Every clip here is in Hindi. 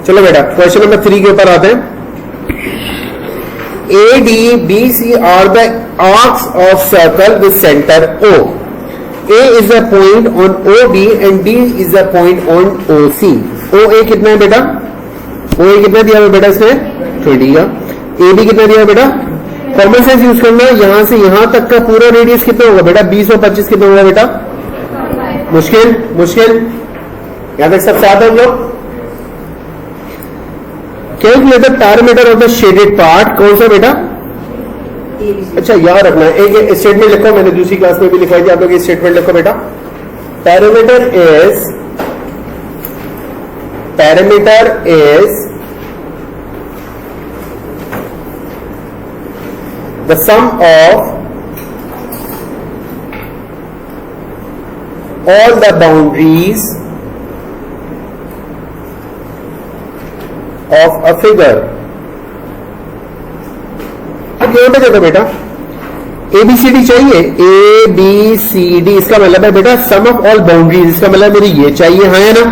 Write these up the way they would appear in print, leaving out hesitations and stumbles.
चलो बेटा क्वेश्चन नंबर 3 के ऊपर आते हैं। A D B C are the arcs of circle with centre O. A is a point on O B and D is a point on O C. O A कितना है बेटा? ओ ए कितना दिया हुआ बेटा इसमें 20 का। ए बी कितना दिया हुआ बेटा? कॉमन सेंस यूज करना, यहां से यहां तक का पूरा रेडियस कितना होगा बेटा? 20 और 25 कितना होगा बेटा? मुश्किल मुश्किल, यहां तक सब साथ हम लोग। Calculate the parameter of the shaded part. कौन सा बेटा? अच्छा याद रखना है, एक स्टेटमेंट लिखो, मैंने दूसरी क्लास में भी लिखवाई थी, आप लोग ये स्टेटमेंट लिखो बेटा। Parameter is the sum of all the boundaries of a figure। अब यहां पे देखो बेटा, ABCD चाहिए, ABCD इसका मतलब है बेटा सम ऑफ ऑल बाउंड्रीज। इसका मतलब मुझे ये चाहिए, हाँ या ना,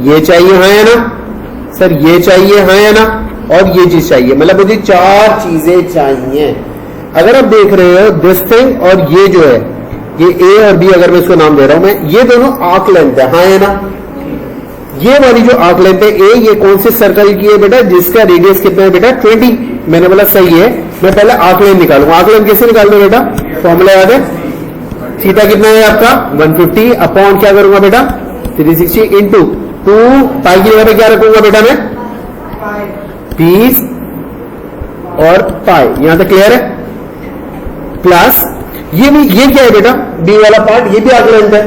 ये चाहिए, हाँ या ना सर, ये चाहिए, हाँ या ना, और ये चीज चाहिए। मतलब मुझे 4 चीजें चाहिए। अगर आप देख रहे हो दिस थिंग और ये जो है, ये ए और बी, अगर मैं इसको नाम दे रहा हूं मैं, ये दोनों आर्क लेंथ है, हाँ या ना। ये वाली जो आर्क लेंथ है ए, ये कौन से सर्कल की है बेटा? जिसका रेडियस कितना है बेटा? 20। मैंने बोला सही है। मैं पहले आर्क लेंथ निकालूंगा। आर्क लेंथ कैसे निकाल दो बेटा? फॉर्मूला याद है, थीटा कितना है आपका 150 अपॉन क्या करूंगा बेटा 360 इंटू 2 पाई की जगह पे क्या रखूंगा बेटा मैं 20 और पाई। यहां तक क्लियर है? प्लस ये क्या है बेटा बी वाला पार्ट, ये भी आर्क लेंथ है।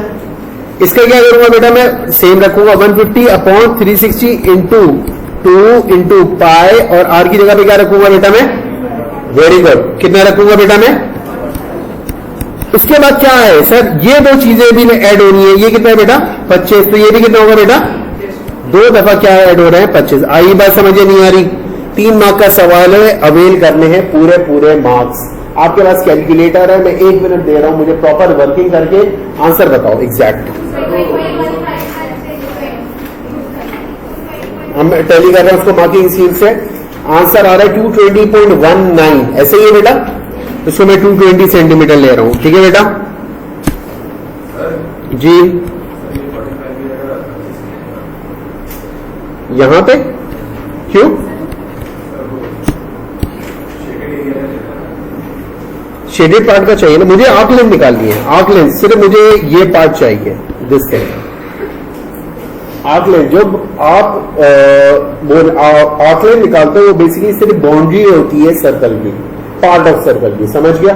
इसका क्या करूंगा बेटा मैं सेम रखूंगा 150 अपॉन 360 इंटू 2 इंटू पाई और आर की जगह पे क्या रखूंगा बेटा मैं, वेरी गुड, कितना रखूंगा बेटा मैं। उसके बाद क्या है सर, ये दो चीजें भी ऐड होनी है। ये कितना है बेटा 25, तो ये भी कितना होगा बेटा 2 दफा क्या ऐड हो रहे हैं 25। आई बात समझ नहीं आ रही? 3 मार्क का सवाल है, अवेल करने हैं पूरे मार्क्स। आपके पास कैलकुलेटर है, मैं 1 मिनट दे रहा हूं, मुझे प्रॉपर वर्किंग करके आंसर बताओ एग्जैक्ट। हम टैली कर रहे हैं उसको मार्किंग स्कीम से। आंसर आ रहा है 220.19, ऐसे ही है बेटा। इसको मैं 220 सेंटीमीटर ले रहा हूं, ठीक है बेटा जी। यहां पे क्यों? शेडेड पार्ट का चाहिए ना मुझे, आर्क लेंथ निकालनी है। आर्क लेंथ सिर्फ मुझे ये पार्ट चाहिए, दिस थिंग आर्क लेंथ। जब आप आर्क लेंथ निकालते हो वो बेसिकली सिर्फ बाउंड्री होती है सर्कल की, पार्ट ऑफ सर्कल की, समझ गया।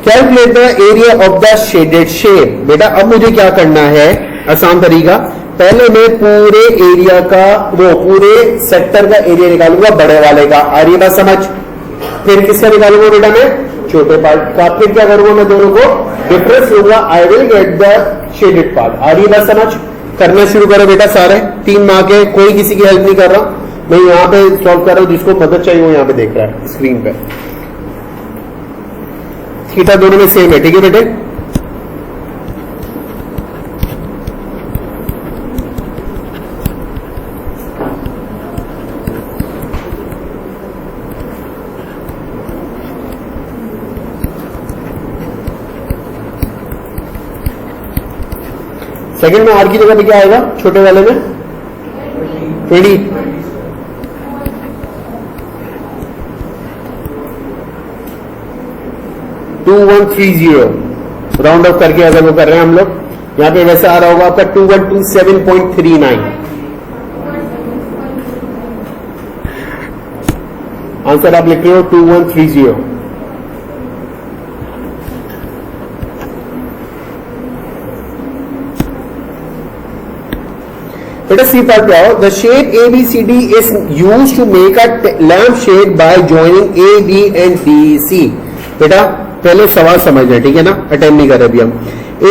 Calculate the area of the shaded shape. बेटा अब मुझे क्या करना है, आसान तरीका, पहले मैं पूरे एरिया का वो पूरे सेक्टर का एरिया निकालूंगा बड़े वाले का, आ रही बात समझ। फिर किसका निकालूंगा बेटा मैं, छोटे पार्ट का। फिर क्या करूंगा मैं, दोनों को डिफरेंस लूंगा, I will get the shaded part. आ रही बात समझ। करना शुरू करो बेटा सारे, 3 मार्क है, कोई किसी की हेल्प नहीं कर रहा, मैं यहां पे सॉल्व कर रहा हूं, जिसको मदद चाहिए वो यहां पे देख रहा है स्क्रीन पे। थीटा दोनों में सेम है, ठीक है बेटे। सेकंड में आर की जगह पे क्या आएगा, छोटे वाले में 20। राउंड ऑफ करके अगर वो कर रहे हैं हम लोग, यहां पे वैसे आ रहा होगा आपका 2127.39। आंसर आप लिख रहे हो 2130। Let us see part क्या हो। The shape ABCD is used to make a lamp shade by joining A, B and D, C। बेटा पहले सवाल समझना, ठीक है ना, अटेम्प्ट नहीं कर रहे अभी हम।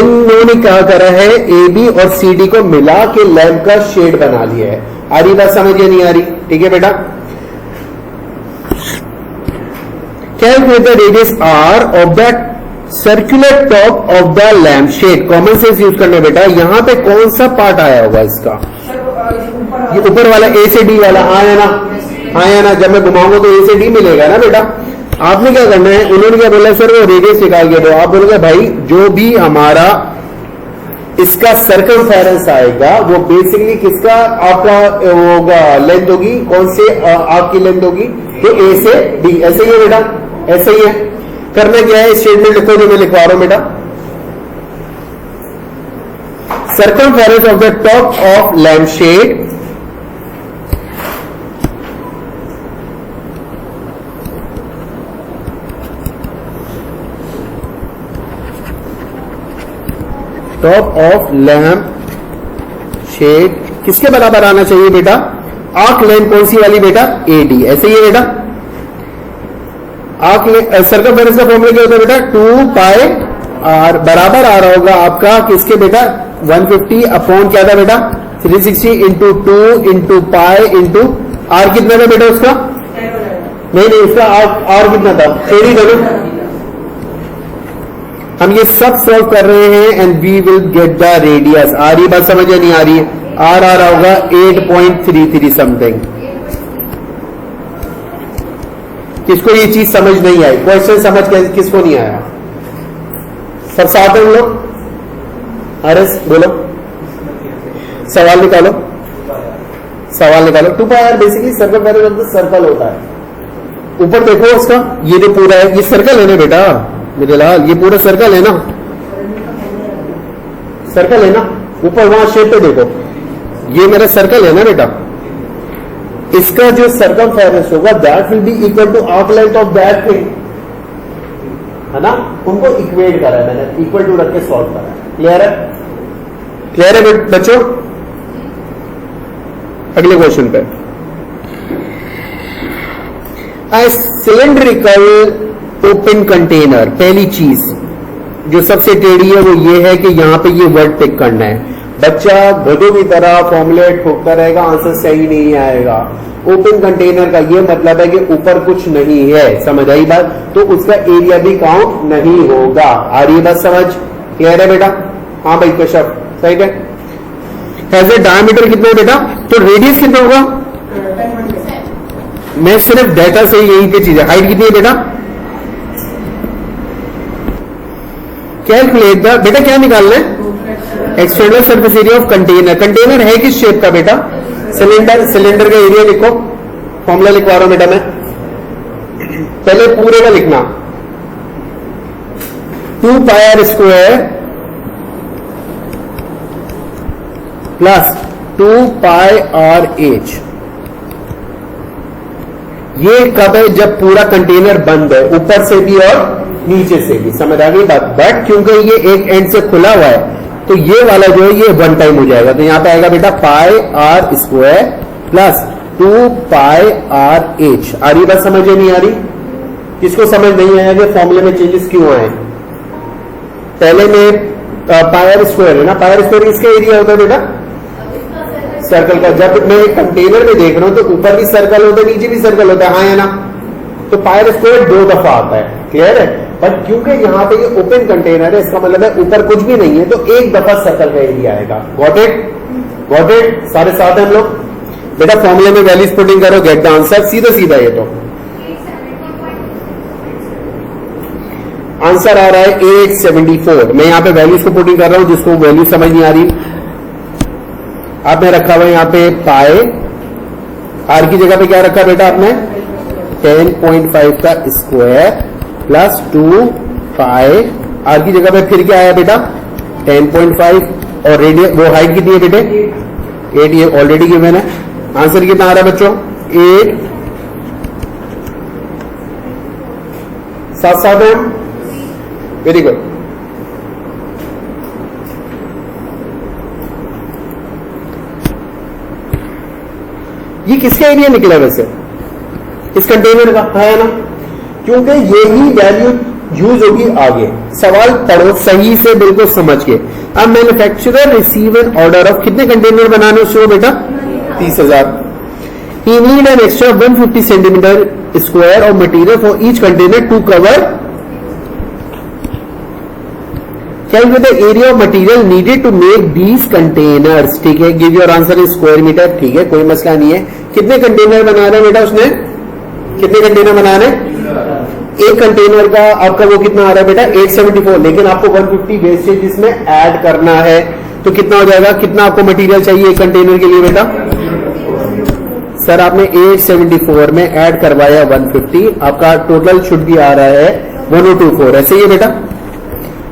इन्होंने क्या करा है, ए बी और सी डी को मिला के लैम्प का शेड बना लिया है। आ रही बात समझ या नहीं आ रही? ठीक है बेटा। Calculate the radius R of the circular top of the lamp shade. Common sense use करना बेटा, यहां पे कौन सा पार्ट आया होगा इसका, ये ऊपर वाला ए से डी वाला, हाँ या ना, हाँ या ना, जब मैं घुमाऊंगा तो ए से डी मिलेगा ना बेटा। आपने क्या करना है, उन्होंने क्या बोला सर वो रेडियस निकाल के दो, आप बोलोगे भाई जो भी हमारा इसका सर्कमफेरेंस आएगा वो बेसिकली किसका आपका होगा, लेंथ होगी, कौन से आपकी लेंथ होगी, तो ए से डी। ऐसे ही है बेटा, ऐसे ही है। करना क्या है, स्टेटमेंट लिखो जो मैं लिखवा रहा हूं बेटा। Circumference of the top of lamp shade top of lamp shade किसके बराबर आना चाहिए बेटा, आर्क लेंथ कौन सी वाली बेटा, ए डी। ऐसे ही है बेटा। आर्क सर्कमफेरेंस का फॉर्मूला क्या होता है बेटा, 2 पाई आर बराबर आ रहा होगा आपका किसके बेटा, 150 अपॉन क्या था बेटा, 360 into 2 into pi into R कितना था बेटा उसका, नहीं उसका आर कितना था, एडी था ना। हम ये सब सॉल्व कर रहे हैं and we will get the radius. आ रही बात समझ नहीं आ रही है, आर आ रहा होगा 8.33 समथिंग। किसको ये चीज समझ नहीं आई, क्वेश्चन समझ किसको नहीं आया, सब साथ हैं लोग, अरे बोलो सवाल निकालो, सवाल निकालो। 2 pi r basically circumference of the circle होता है। ऊपर देखो उसका, ये जो पूरा है ये सर्कल है ना बेटा मेरे लाल, ये पूरा सर्कल है ना, सर्कल है ना, ऊपर वहां शेप पे देखो, ये मेरा सर्कल है ना बेटा। इसका जो सर्कमफेरेंस होगा that will be equal to arc length of that thing, है ना। उनको इक्वेट करा है मैंने, इक्वल टू रख के सॉल्व करा है। क्लियर है, क्लियर है बच्चों। अगले क्वेश्चन पे, सिलेंड्रिकल ओपन कंटेनर, पहली चीज जो सबसे टेढ़ी है वो ये है कि यहां पे ये वर्ड पिक करना है। बच्चा गधों की तरह फॉर्मुलेट ठोकता रहेगा, आंसर सही नहीं आएगा। ओपन कंटेनर का ये मतलब है कि ऊपर कुछ नहीं है, समझ आई बात, तो उसका एरिया भी काउंट नहीं होगा। आ रही बात समझ, क्लियर है बेटा। हाँ भाई कश्यप सही है। हैज ए डायमीटर कितना है बेटा, तो रेडियस कितना होगा, मैं सिर्फ डेटा से यही पे चीज है। हाइट कितनी है बेटा, कैलकुलेट द, बेटा क्या निकालना है, external surface area of container. Container है किस शेप का बेटा, सिलेंडर। सिलेंडर का एरिया लिखो, फॉर्मूला लिखवा रहा हूं बेटा मैं, पहले पूरे का लिखना, 2 pi r square plus 2 pi r h. ये कब है, जब पूरा कंटेनर बंद है, ऊपर से भी और नीचे से भी, समझ आ गई बात। बट क्योंकि ये एक एंड से खुला हुआ है तो ये वाला जो है ये वन टाइम हो जाएगा, तो यहां पे आएगा बेटा pi r square plus 2 pi r h. आ रही बात समझ नहीं आ रही, किसको समझ नहीं आया कि फॉर्मूले में चेंजेस क्यों आए। पहले में पाई आर स्क्वायर है ना, पाई आर स्क्वायर इसका एरिया होता है बेटा सर्कल का। जब मैं एक कंटेनर में देख रहा हूं तो ऊपर भी सर्कल होता है, नीचे भी सर्कल होता है, हाँ या ना, तो पाई आर स्क्वायर 2 दफा आता है, क्लियर है। बट क्योंकि यहां पे ये ओपन कंटेनर है, इसका मतलब है ऊपर कुछ भी नहीं है, तो एक दफा सर्कल का एरिया आएगा। गॉट इट, गॉट इट, सारे साथ हैं हम लोग बेटा। फॉर्मूले में वैल्यूज पुटिंग करो, गेट द आंसर, सीधा सीधा ये तो आंसर आ रहा है 874। मैं यहां पे वैल्यूज को पुटिंग कर रहा हूं, जिसको वैल्यू समझ नहीं आ रही। आपने रखा हुआ यहां पे पाए, आर की जगह पे क्या रखा बेटा आपने, 10.5 का स्क्वायर प्लस 2 पाई, आर की जगह पे फिर क्या आया बेटा 10.5, और रेडियस वो हाइट कितनी है बेटे 8, ये ऑलरेडी गिवन है। आंसर कितना आ रहा है बच्चों 8, 7 वेरी गुड। ये किसका एरिया निकला वैसे, इस कंटेनर का, है ना, क्योंकि यही वैल्यू यूज होगी आगे। सवाल पढ़ो सही से, बिल्कुल समझ के। अब manufacturer receive an order of, कितने कंटेनर बनाने उसको बेटा 30,000। He need an extra 150 centimetre square of material for each container to cover calculate the area of material needed to make these containers, ठीक है, give your answer in square metre, ठीक है, कोई मसला नहीं है। कितने कंटेनर बना रहे हैं बेटा उसने, कितने कंटेनर बना रहे हैं, एक कंटेनर का आपका वो कितना आ रहा है बेटा 874, लेकिन आपको 150 वेस्टेज इसमें ऐड करना है, तो कितना हो जाएगा, कितना आपको मटेरियल चाहिए एक कंटेनर के लिए बेटा, सर आपने 874 में ऐड करवाया 150, आपका टोटल शुड भी आ रहा है 1024, ऐसे ही है बेटा।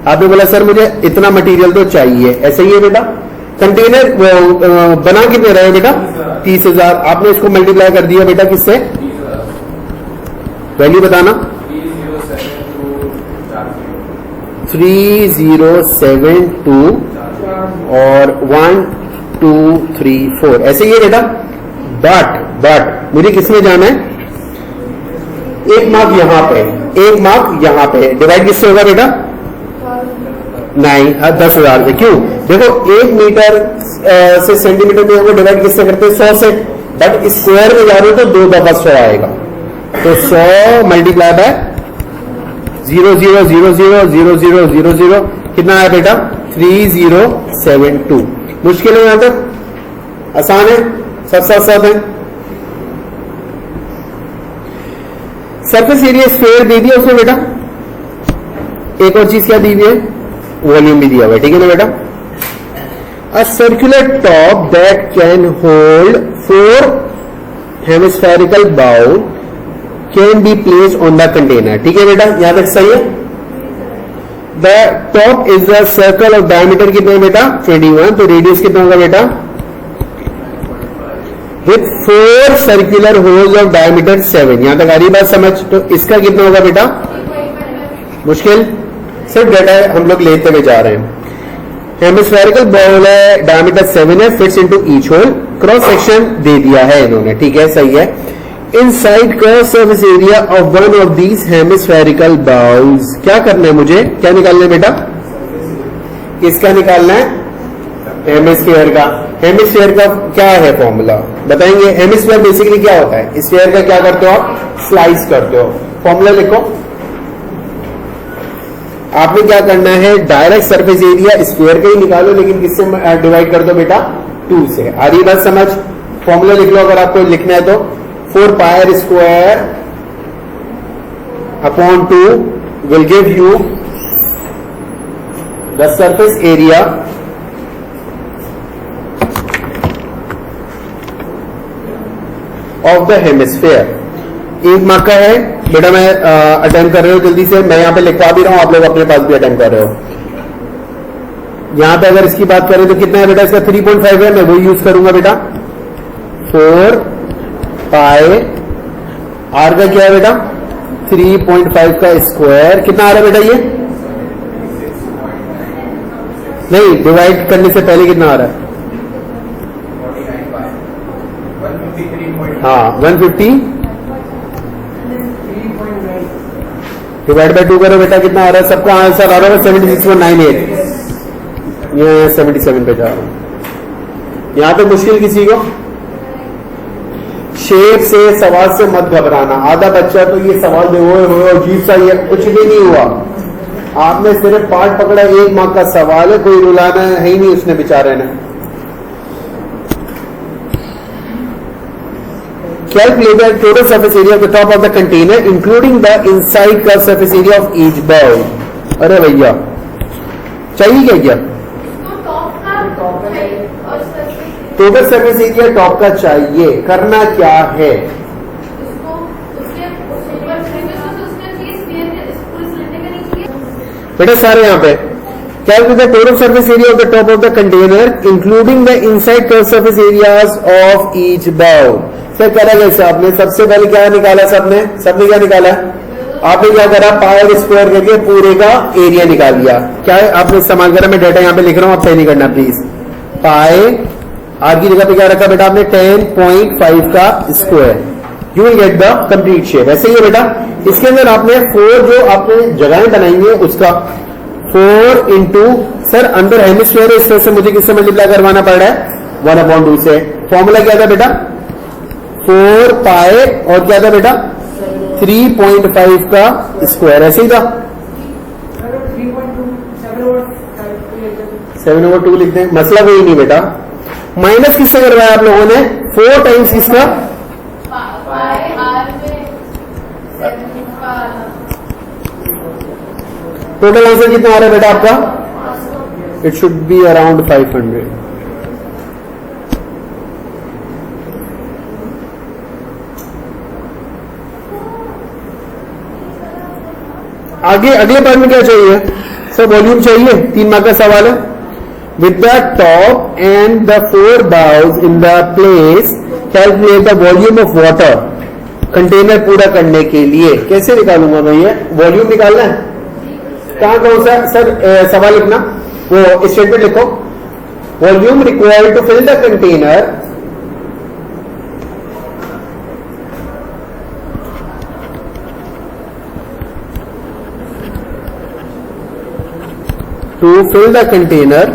आपने बोला सर मुझे इतना मटेरियल तो चाहिए, ऐसे ही है बेटा। कंटेनर बना कितने रहे बेटा 30,000, आपने इसको मल्टीप्लाई कर दिया बेटा किससे, वैल्यू बताना 3072 और 1 2 3 4, ऐसे ही है बेटा। बट मुझे किसमें जाना है, एक मार्क यहां पे, एक मार्क यहां पे, डिवाइड किससे होगा बेटा, नहीं 10,000 से, क्यों, देखो 1 मीटर से सेंटीमीटर में हमको डिवाइड किससे करते हैं 100 से, बट स्क्वायर में जा रहे हो तो 2 दफा 100 आएगा, तो 100 मल्टीप्लाई बाय 0 0 0 0 0 0 0 0, कितना आया बेटा 3072। मुश्किल है यहां तक, आसान है, सब साथ साथ है। सरफेस एरिया स्क्वायर दे दिया उसने बेटा, एक और चीज क्या दी हुई है, वॉल्यूम भी दिया हुआ है, ठीक है ना बेटा। A circular top that can hold 4 hemispherical bowl can be place on the container, ठीक है बेटा, यहां तक सही है। The top is the circle of diameter कितना है बेटा 21, तो रेडियस कितना होगा बेटा with 4 circular holes of diameter 7, यहां तक आ रही बात समझ, तो इसका कितना होगा बेटा, मुश्किल, सिर्फ डेटा हम लोग लेते हुए जा रहे हैं। हेमिस्फेरिकल बाउल है, डायमीटर 7 है, fits into each hole, cross section दे दिया है इन्होंने, ठीक है, सही है। Inside curve surface area of one of these hemispherical bowls, क्या करना है मुझे, क्या निकालना है बेटा, किसका निकालना है, हेमिस्फीयर का। हेमिस्फीयर का क्या है फॉर्मूला बताएंगे, हेमिस्फीयर बेसिकली क्या होता है, स्फीयर का क्या करते हो आप, स्लाइस करते हो, फॉर्मूला लिखो। आपने क्या करना है, डायरेक्ट सरफेस एरिया स्फीयर का ही निकालो, लेकिन किससे डिवाइड कर दो बेटा 2 से, आ रही बात समझ। फॉर्मूला लिख लो अगर आपको लिखना है तो, 4 pier square upon 2 will give you the surface area of the hemisphere. एक मार्क का है बेटा, मैं अटेम्प्ट कर रहे हो जल्दी से, मैं यहां पे लिखवा भी रहा हूं, आप लोग अपने पास भी अटेम्प्ट कर रहे हो। यहां पे अगर इसकी बात करें तो कितना है बेटा, इसका 3.5 है, मैं वो यूज करूंगा बेटा। 4 पाई आर का क्या है बेटा 3.5 का स्क्वायर, कितना आ रहा है बेटा ये, नहीं डिवाइड करने से पहले कितना आ रहा है, हाँ 150 डिवाइड बाय 2 करो बेटा, कितना आ रहा है, सबका आंसर आ रहा है 76.98, ये 77 पे जा रहा हूं। यहां पे मुश्किल किसी को, शेप से सवाल से मत घबराना, आधा बच्चा तो ये सवाल दे हो अजीब सा, ये कुछ भी नहीं हुआ, आपने सिर्फ पार्ट पकड़ा, 1 मार्क का सवाल है, कोई रुलाना है ही नहीं उसने बेचारे ने। Calculate the total surface area of the top of the container including the inside curved surface area of each bowl. अरे भैया चाहिए क्या, टोटल सरफेस एरिया टॉप का चाहिए, करना क्या है, बेटा सारे यहां पे calculate the total surface area of the top of the container including the inside curved surface areas of each bowl। Sir करा कैसे आपने, सबसे पहले क्या निकाला, सबने क्या निकाला, आपने क्या करा, पायर स्क्वायर करके पूरे का एरिया निकाल लिया, क्या है आपने इस्तेमाल करा, मैं डेटा यहां पे लिख रहा हूं, आप सही नहीं करना प्लीज। पाए आर की जगह पे क्या रखा बेटा आपने 10.5 का square, you will get the complete shape, ऐसे ही है बेटा। इसके अंदर आपने 4 जो आपने जगहें बनाई है उसका 4 इंटू, सर अंदर हेमिस्फीयर है, इस तरह से मुझे किससे मल्टीप्लाई करवाना पड़ रहा है 1/2 से। फॉर्मूला क्या था बेटा 4 पाए और क्या था बेटा 3.5 का स्क्वायर, ऐसे ही था 7/2 लिख दें, मसला कोई नहीं बेटा। माइनस किससे करवाया आप लोगों ने? 4 टाइम्स किसका? टोटल आंसर कितना आ रहा है बेटा आपका? It should be around 500। आगे अगले पार्ट में क्या चाहिए सर? वॉल्यूम चाहिए। 3 मार्क का सवाल है। With the top and the 4 bowls in the place calculate the volume of water. Container पूरा करने के लिए कैसे निकालूंगा मैं? ये वॉल्यूम निकालना है। कहां कौन सा सर सवाल लिखना? वो स्टेटमेंट लिखो। Volume required to fill the container to fill the container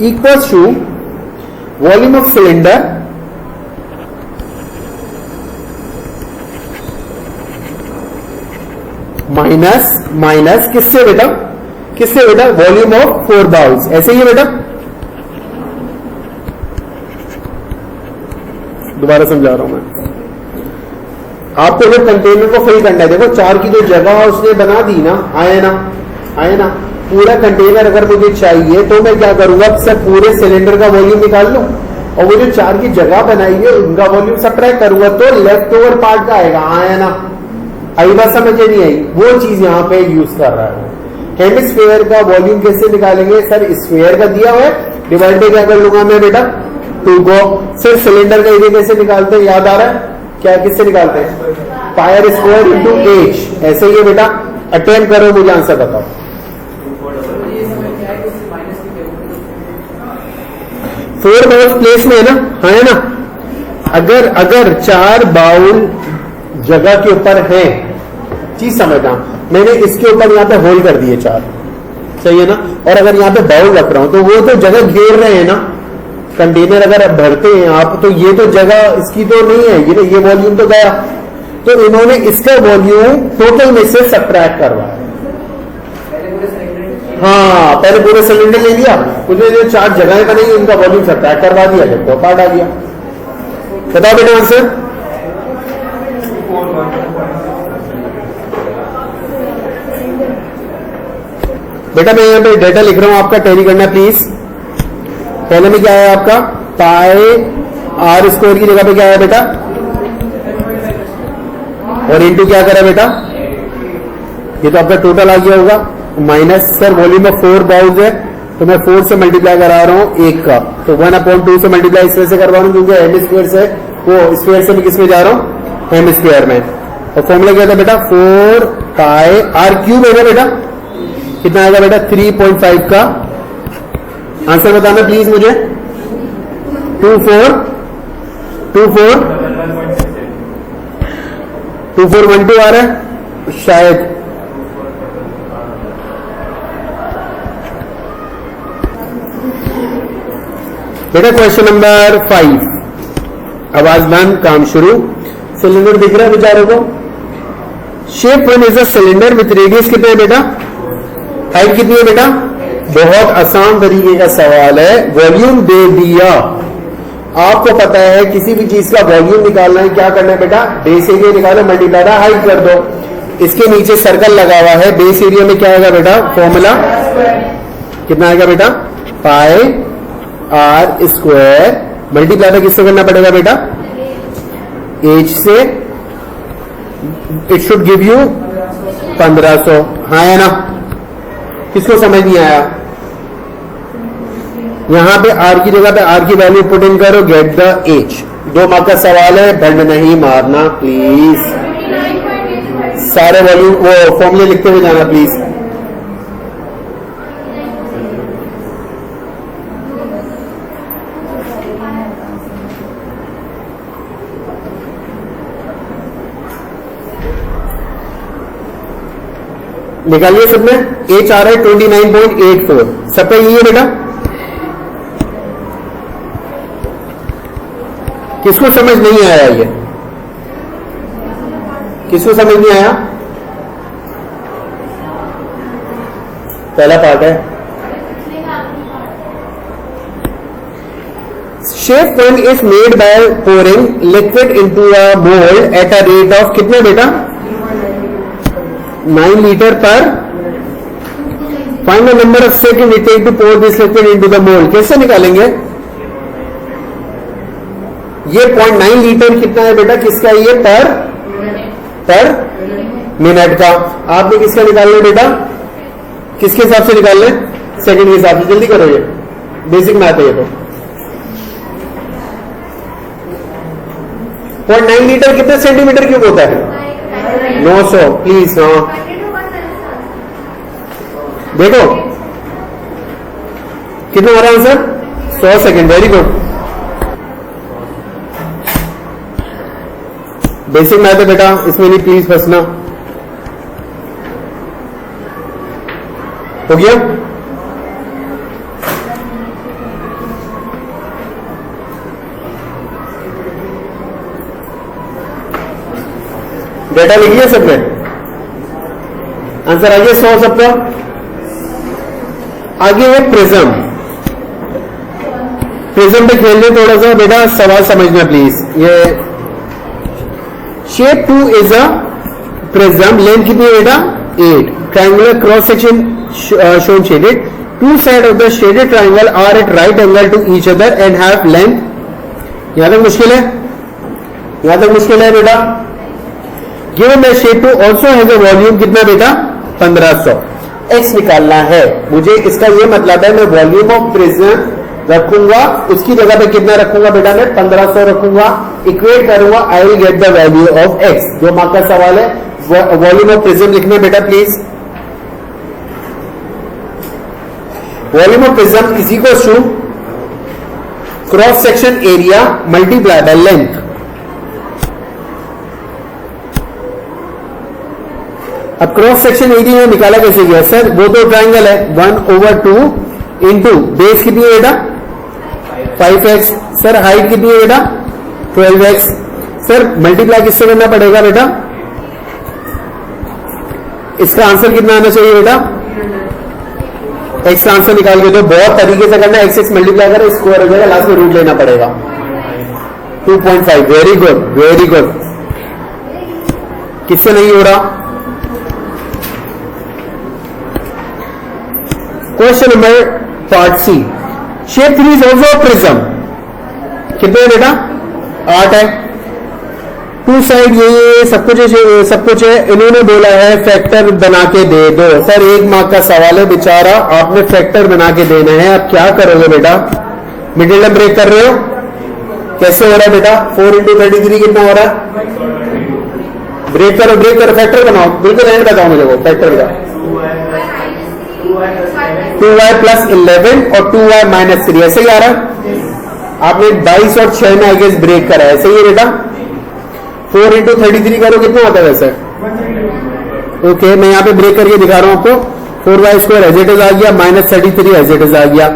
equals to volume of cylinder minus किससे बेटा? किससे बेटा? Volume of 4 bowls. ऐसे ही है बेटा। दोबारा समझा रहा हूं मैं आपको। जो कंटेनर को फिल करना है, देखो 4 की जो जगह उसने बना दी ना, आए ना। पूरा कंटेनर अगर मुझे चाहिए तो मैं क्या करूंगा? सर पूरे सिलेंडर का वॉल्यूम निकाल लूं और वो जो 4 की जगह बनाई है उनका वॉल्यूम सबट्रैक्ट करूंगा तो लेफ्ट ओवर पार्ट का आएगा। आया ना? आई बात समझ नहीं आई? वो चीज यहां पे यूज कर रहा है। हेमिस्फीयर का वॉल्यूम कैसे निकालेंगे? सर स्फीयर का दिया हुआ है, डिवाइड पे क्या कर लूंगा मैं बेटा? 2 को। सर सिलेंडर का एरिया कैसे निकालते हैं? याद आ रहा है क्या? किससे निकालते हैं? Pier square into H. ऐसे ही है बेटा। अटेम्प्ट करो, मुझे आंसर बताओ। फोर बाउल प्लेस में है ना? हाँ है ना? अगर 4 बाउल जगह के ऊपर है, चीज समझना, मैंने इसके ऊपर यहां पे होल कर दिए 4, सही है ना? और अगर यहां पे बाउल रख रहा हूं तो वो तो जगह घेर रहे हैं ना। कंटेनर अगर आप भरते हैं आप तो ये तो जगह इसकी तो नहीं है, ये वॉल्यूम तो गया। तो इन्होंने इसका वॉल्यूम टोटल में से सबट्रैक्ट करवाया। हाँ, पहले पूरे सिलेंडर ले लिया, उसमें जो 4 जगहें बनाई उनका वॉल्यूम सबट्रैक्ट करवा दिया, जब तो पार्ट आ गया। बताओ बेटा आंसर। बेटा मैं यहाँ पे डेटा लिख रहा हूं, आपका टैली करना प्लीज। पहले में क्या है आपका? पाई आर स्क्वायर की जगह पे क्या है बेटा? और इंटू क्या करा बेटा? ये तो आपका टोटल आ गया होगा। Minus sir volume of 4 bowls है तो मैं 4 से मल्टीप्लाई करा रहा हूं 1 का, तो 1/2 से मल्टीप्लाई इस तरह से करवा रहा हूं क्योंकि हेमिस्फीयर से वो स्क्वायर से मैं किस में जा रहा हूं? हेमिस्फीयर में। और फॉर्मूला क्या था बेटा? 4 पाई आर क्यूब है बेटा। कितना आएगा बेटा? 3.5 का। आंसर बताना प्लीज मुझे। 2412 आ रहा है शायद। बेटा क्वेश्चन नंबर 5, आवाज बंद, काम शुरू। सिलेंडर दिख रहा है बेचारों को? Shape 1 is a cylinder with radius कितना है बेटा? हाइट कितनी है बेटा? बहुत आसान तरीके का सवाल है। वॉल्यूम दे दिया, आपको पता है किसी भी चीज का वॉल्यूम निकालना है, क्या करना है बेटा? बेस एरिया निकालो, मल्टीप्लाई हाइट कर दो। इसके नीचे सर्कल लगा हुआ है, बेस एरिया में क्या आएगा बेटा? फॉर्मूला कितना आएगा बेटा? पाई आर स्क्वायर मल्टीप्लाई किससे करना पड़ेगा बेटा? एच से। It should give you 1500। हाँ है ना? किसको समझ नहीं आया? यहां पे आर की जगह पे आर की वैल्यू पुट इन करो, गेट द एच। 2 मार्क का सवाल है, बंद नहीं मारना प्लीज। सारे वैल्यू वो फॉर्मूले लिखते हुए जाना प्लीज। निकालिए सब में। एच आ रहा है 29.84, सब पे यही है बेटा। किसको समझ नहीं आया? ये किसको समझ नहीं आया? पहला पार्ट है। Shape point is made by pouring liquid into a mould at a rate of कितने बेटा 9 लीटर पर। Find the number of second it take to pour this liquid into the mould. कैसे निकालेंगे ये 0.9 लीटर कितना है बेटा, किसका है ये पर मिनट का। आपने किसका निकालना है बेटा, किसके हिसाब से निकालना है, सेकंड के हिसाब से। जल्दी करो, ये बेसिक मैथ है ये तो। 0.9 लीटर कितने सेंटीमीटर क्यूब होता है 900। प्लीज हाँ देखो कितना आ रहा है answer 100 second. Very good, basic math है बेटा, इसमें नहीं प्लीज फंसना। हो गया, डेटा लिख लिया सबने, आंसर आ गया 100 सबका। आगे है प्रिज्म। प्रिज्म पे खेलने थोड़ा सा बेटा, सवाल समझना प्लीज। ये shape 2 is a prism, length कितनी है बेटा 8, triangular cross section shown shaded, two sides of the shaded triangle are at right angle to each other and have length। यहां तक मुश्किल है, यहां तक मुश्किल है बेटा। given that shape 2 also has a volume कितना बेटा 1500। x निकालना है मुझे, इसका ये मतलब है मैं वॉल्यूम ऑफ प्रिज्म रखूंगा, उसकी जगह पे कितना रखूंगा बेटा मैं 1500 रखूंगा, इक्वेट करूंगा, I will get the value of x। जो मार्क का सवाल है, वॉल्यूम ऑफ प्रिज्म लिखना बेटा please. Volume of prism is equal to cross section area multiply by length. अब क्रॉस सेक्शन एरिया निकाला कैसे गया सर, वो तो ट्राइंगल है 1/2 इंटू बेस कितनी है बेटा 5x, सर हाइट कितनी है बेटा 12x, सर मल्टीप्लाई किससे करना पड़ेगा बेटा, इसका आंसर कितना आना चाहिए बेटा, एक्स का आंसर निकाल के दो। बहुत तरीके से करना, x मल्टीप्लाई करो स्क्वायर हो जाएगा, लास्ट में रूट लेना पड़ेगा 2.5। वेरी गुड वेरी गुड, किससे नहीं हो रहा। Question number part C, shape 3 is also prism, कितने बेटा 8 है, 2 साइड ये सब कुछ है। इन्होंने बोला है फैक्टर बना के दे दो। सर 1 मार्क का सवाल है बेचारा, आपने फैक्टर बना के देना है। आप क्या करोगे बेटा, मिडिल टर्म ब्रेक कर रहे हो, कैसे हो रहा है बेटा 4 इंटू 33 कितना हो रहा है, ब्रेक करो फैक्टर बनाओ, बिल्कुल एंड बताओ मुझे वो फैक्टर का। 2y प्लस 11 और 2y माइनस 3 ऐसे ही आ रहा है। आपने 22 और 6 में आई गेस ब्रेक करा है, सही है बेटा। 4 इंटू 33 करो कितना आता है वैसे, ओके मैं यहाँ पे ब्रेक करके दिखा रहा हूं आपको। 4y square as it is आ गया, माइनस 33 एज इट इज आ गया।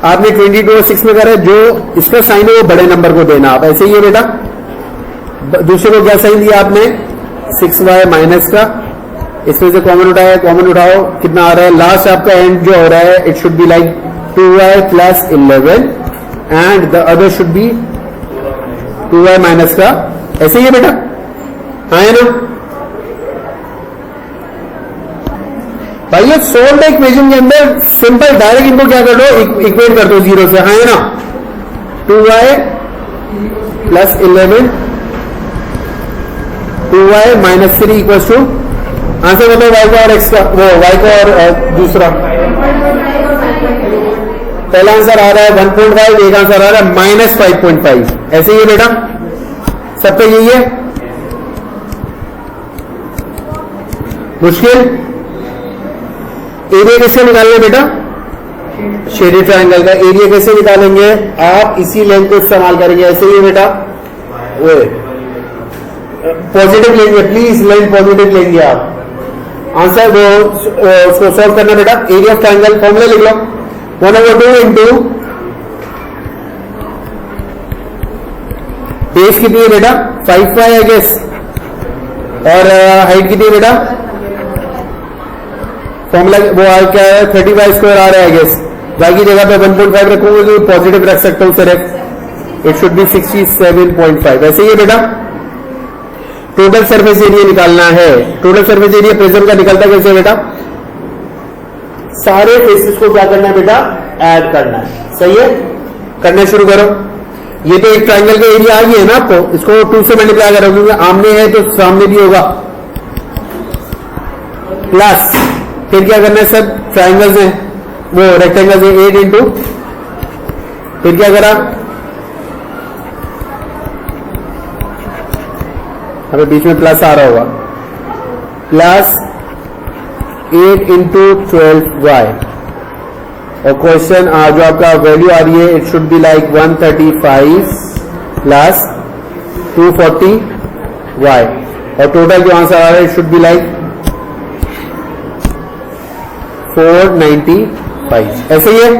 आपने 22 और 6 में करा है, जो इसका साइन है वो बड़े नंबर को देना आप, ऐसे ही है बेटा। दूसरे को क्या साइन दिया आपने 6y माइनस का, इसमें से कॉमन उठाया, कॉमन उठाओ कितना आ रहा है, लास्ट आपका एंड जो हो रहा है it should be like 2y plus 11 and the other should be 2y minus का, ऐसे ही है बेटा, हाँ है ना भाई। ये सोल्व इक्वेशन के अंदर सिंपल डायरेक्ट इनको क्या कर दो, इक्वेट कर दो 0 से, हाँ है ना। 2y plus 11 2y minus 3 equal to, answer बताओ y का और x का, वो y का और दूसरा। पहला आंसर आ रहा है 1.5, एक आंसर आ रहा है माइनस 5.5, ऐसे ही है बेटा, सबका यही है। मुश्किल एरिया कैसे निकालना बेटा, शेडेड ट्रायंगल का एरिया कैसे निकालेंगे, आप इसी लेंथ को इस्तेमाल करेंगे, ऐसे ही है बेटा। पॉजिटिव लेंगे प्लीज, लेंथ पॉजिटिव लेंगे आप। आंसर वो उसको सॉल्व करना बेटा, एरिया ऑफ ट्रायंगल फॉर्मूला लिख लो 1/2 इंटू बेस कितनी है बेटा 5y आई गेस, और हाइट कितनी है बेटा फॉर्मूला वो क्या है 30y स्क्वायर आ रहा है गेस, y की जगह पे 1.5 रखूंगा तो पॉजिटिव रख सकता हूं सिर्फ, इट शुड बी 67.5। ऐसे ही है बेटा। टोटल सरफेस एरिया निकालना है। टोटल सरफेस एरिया प्रिज्म का निकलता कैसे बेटा, सारे फेसेस को क्या करना है बेटा, ऐड करना है। सही है, करना शुरू करो। ये तो एक ट्राइंगल का एरिया आ गया है ना आपको, इसको 2 से मल्टीप्लाई करो क्योंकि आमने है तो सामने भी होगा, प्लस फिर क्या करना है, सब ट्राइंगल्स हैं वो रेक्टेंगल्स है, 8 इंटू फिर क्या करा, अभी बीच में प्लस आ रहा होगा, प्लस 8 इंटू 12y। और क्वेश्चन जो आपका वैल्यू आ रही है it should be like 135 plus 240y। और टोटल जो आंसर आ रहा है इट शुड बी लाइक 495। ऐसे ही है।